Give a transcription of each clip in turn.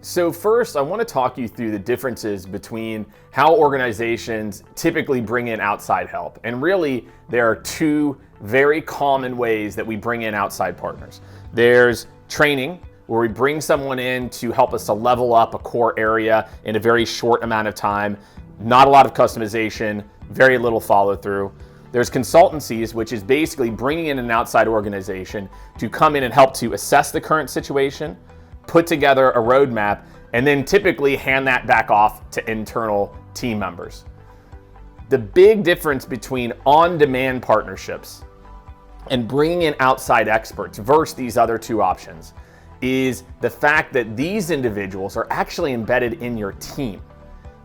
So first, I want to talk you through the differences between how organizations typically bring in outside help. And really, there are two very common ways that we bring in outside partners. There's training, where we bring someone in to help us to level up a core area in a very short amount of time, not a lot of customization, very little follow through. There's consultancies, which is basically bringing in an outside organization to come in and help to assess the current situation, put together a roadmap, and then typically hand that back off to internal team members. The big difference between on-demand partnerships and bringing in outside experts versus these other two options is the fact that these individuals are actually embedded in your team.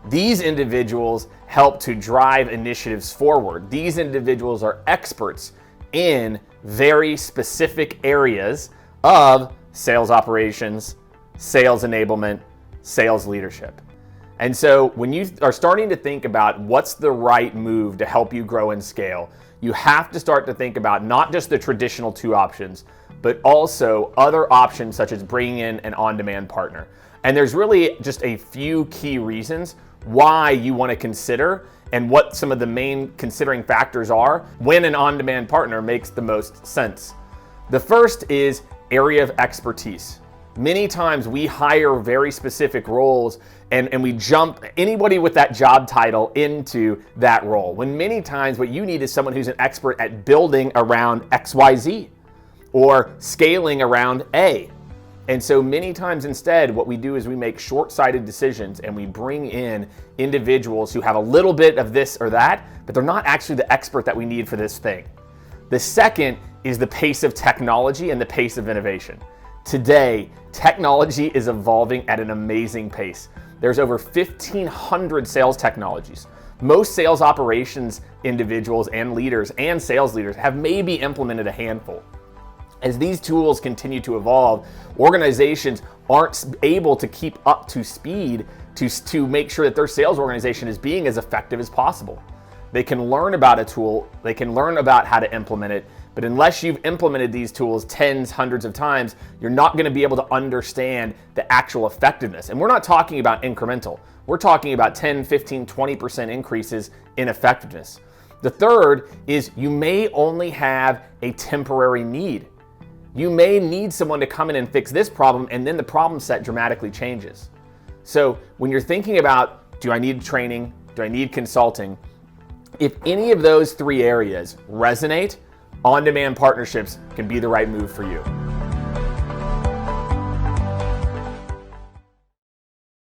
These individuals help to drive initiatives forward. These individuals are experts in very specific areas of sales operations, sales enablement, sales leadership. And so when you are starting to think about what's the right move to help you grow and scale, you have to start to think about not just the traditional two options, but also other options such as bringing in an on-demand partner. And there's really just a few key reasons why you want to consider and what some of the main considering factors are when an on-demand partner makes the most sense. The first is area of expertise. Many times we hire very specific roles and we jump anybody with that job title into that role. When many times what you need is someone who's an expert at building around XYZ or scaling around A. And so many times instead, what we do is we make short-sighted decisions and we bring in individuals who have a little bit of this or that, but they're not actually the expert that we need for this thing. The second is the pace of technology and the pace of innovation. Today, technology is evolving at an amazing pace. There's over 1,500 sales technologies. Most sales operations individuals and leaders and sales leaders have maybe implemented a handful. As these tools continue to evolve, organizations aren't able to keep up to speed to make sure that their sales organization is being as effective as possible. They can learn about a tool, they can learn about how to implement it, but unless you've implemented these tools tens, hundreds of times, you're not going to be able to understand the actual effectiveness. And we're not talking about incremental. We're talking about 10, 15, 20% increases in effectiveness. The third is you may only have a temporary need. You may need someone to come in and fix this problem, and then the problem set dramatically changes. So when you're thinking about, do I need training? Do I need consulting? If any of those three areas resonate, on-demand partnerships can be the right move for you.